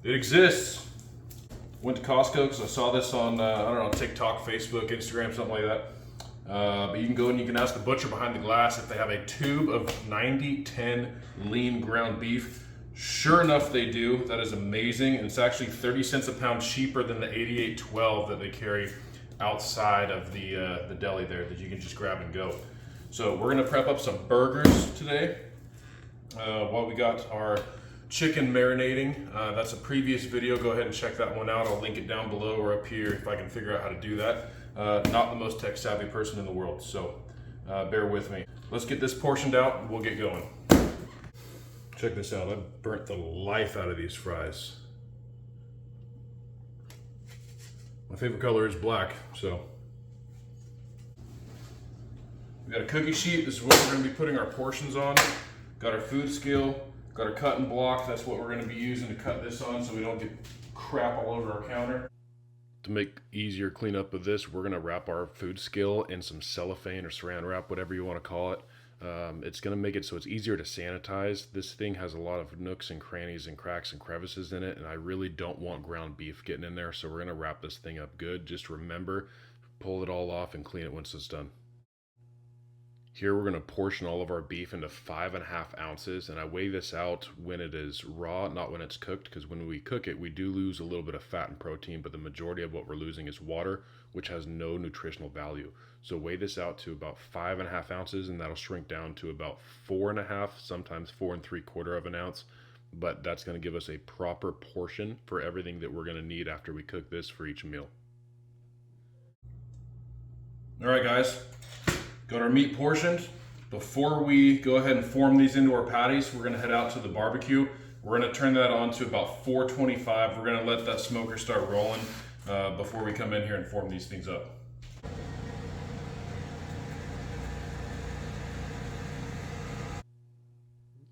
It exists. Went to Costco because I saw this on, I don't know, TikTok, Facebook, Instagram, something like that. But you can go and you can ask the butcher behind the glass if they have a tube of 90-10 lean ground beef. Sure enough, they do. That is amazing. And it's actually 30 cents a pound cheaper than the 88.12 that they carry outside of the deli there that you can just grab and go. So we're gonna prep up some burgers today. While we got our chicken marinating. That's a previous video. Go ahead and check that one out. I'll link it down below or up here if I can figure out how to do that. Not the most tech savvy person in the world, so bear with me. Let's get this portioned out and we'll get going. Check this out. I burnt the life out of these fries. My favorite color is black, so. We got a cookie sheet. This is what we're gonna be putting our portions on. Got our food scale. Got our cutting block. That's what we're gonna be using to cut this on so we don't get crap all over our counter. To make easier cleanup of this, we're gonna wrap our food scale in some cellophane or saran wrap, whatever you wanna call it. It's gonna make it so it's easier to sanitize. This thing has a lot of nooks and crannies and cracks and crevices in it, and I really don't want ground beef getting in there, so we're gonna wrap this thing up good. Just remember, pull it all off and clean it once it's done. Here we're gonna portion all of our beef into 5.5 ounces, and I weigh this out when it is raw, not when it's cooked, because when we cook it, we do lose a little bit of fat and protein, but the majority of what we're losing is water, which has no nutritional value. So weigh this out to about 5.5 ounces, and that'll shrink down to about 4.5, sometimes 4 3/4 of an ounce, but that's gonna give us a proper portion for everything that we're gonna need after we cook this for each meal. All right, guys. Got our meat portioned. Before we go ahead and form these into our patties, we're gonna head out to the barbecue. We're gonna turn that on to about 425. We're gonna let that smoker start rolling before we come in here and form these things up.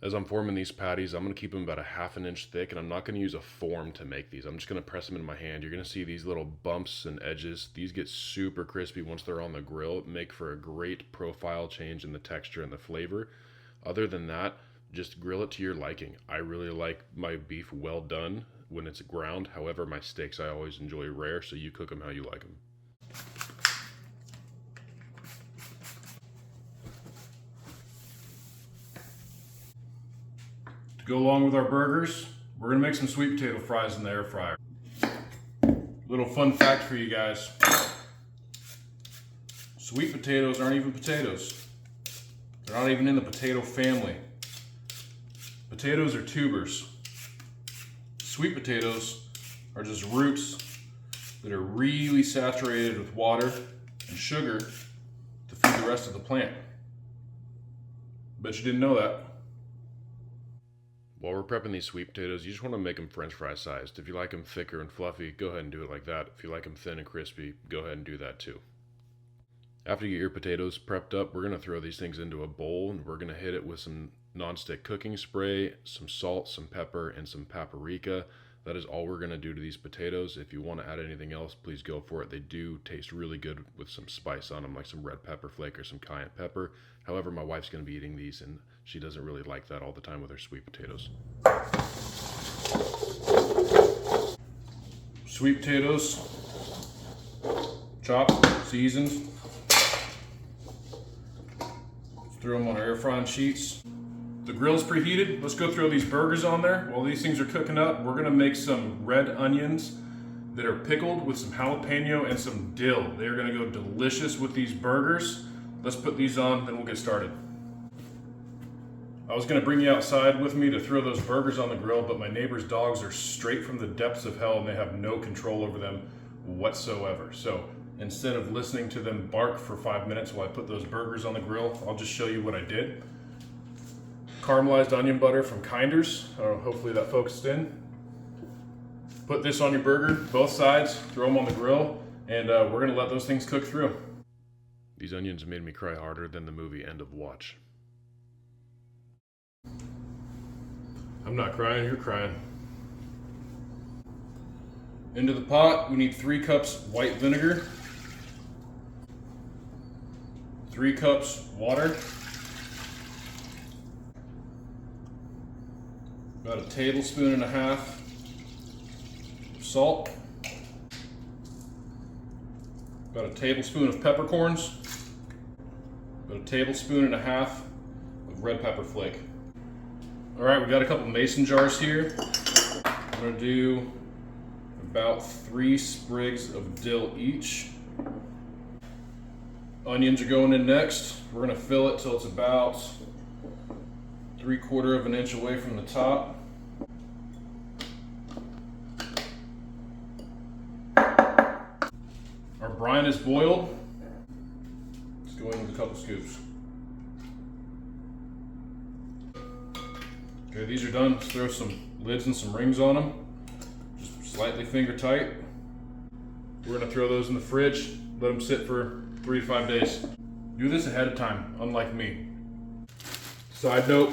As I'm forming these patties, I'm gonna keep them about 1/2 inch thick, and I'm not gonna use a form to make these. I'm just gonna press them in my hand. You're gonna see these little bumps and edges. These get super crispy once they're on the grill. Make for a great profile change in the texture and the flavor. Other than that, just grill it to your liking. I really like my beef well done when it's ground. However, my steaks I always enjoy rare, so you cook them how you like them. Go along with our burgers, we're gonna make some sweet potato fries in the air fryer. Little fun fact for you guys. Sweet potatoes aren't even potatoes. They're not even in the potato family. Potatoes are tubers. Sweet potatoes are just roots that are really saturated with water and sugar to feed the rest of the plant. Bet you didn't know that. While we're prepping these sweet potatoes, you just want to make them French fry sized. If you like them thicker and fluffy, go ahead and do it like that. If you like them thin and crispy, go ahead and do that too. After you get your potatoes prepped up, we're going to throw these things into a bowl, and we're going to hit it with some nonstick cooking spray, some salt, some pepper, and some paprika. That is all we're going to do to these potatoes. If you want to add anything else, please go for it. They do taste really good with some spice on them, like some red pepper flake or some cayenne pepper. However, my wife's going to be eating these, and she doesn't really like that all the time with her sweet potatoes. Sweet potatoes, chopped, seasoned. Throw them on our air frying sheets. The grill's preheated. Let's go throw these burgers on there. While these things are cooking up, we're gonna make some red onions that are pickled with some jalapeno and some dill. They're gonna go delicious with these burgers. Let's put these on, then we'll get started. I was gonna bring you outside with me to throw those burgers on the grill, but my neighbor's dogs are straight from the depths of hell and they have no control over them whatsoever. So instead of listening to them bark for 5 minutes while I put those burgers on the grill, I'll just show you what I did. Caramelized onion butter from Kinder's. Hopefully that focused in. Put this on your burger, both sides, throw them on the grill, and we're gonna let those things cook through. These onions made me cry harder than the movie End of Watch. I'm not crying, you're crying. Into the pot, we need 3 cups white vinegar, 3 cups water, about 1.5 tablespoons salt. About a tablespoon of peppercorns. About a tablespoon and a half of red pepper flake. All right, we got a couple mason jars here. I'm gonna do about 3 sprigs of dill each. Onions are going in next. We're gonna fill it till it's about 3/4 of an inch away from the top. Our brine is boiled. Let's go in with a couple scoops. Okay, these are done. Let's throw some lids and some rings on them. Just slightly finger tight. We're gonna throw those in the fridge, let them sit for 3 to 5 days. Do this ahead of time, unlike me. Side note,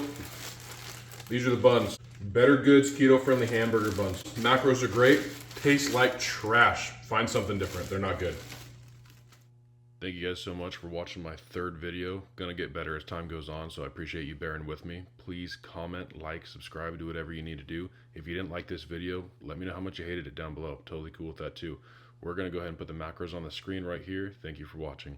these are the buns. Better Goods keto-friendly hamburger buns. Macros are great, taste like trash. Find something different, they're not good. Thank you guys so much for watching my 3rd video. Gonna get better as time goes on, so I appreciate you bearing with me. Please comment, like, subscribe, do whatever you need to do. If you didn't like this video, let me know how much you hated it down below. Totally cool with that too. We're gonna go ahead and put the macros on the screen right here. Thank you for watching.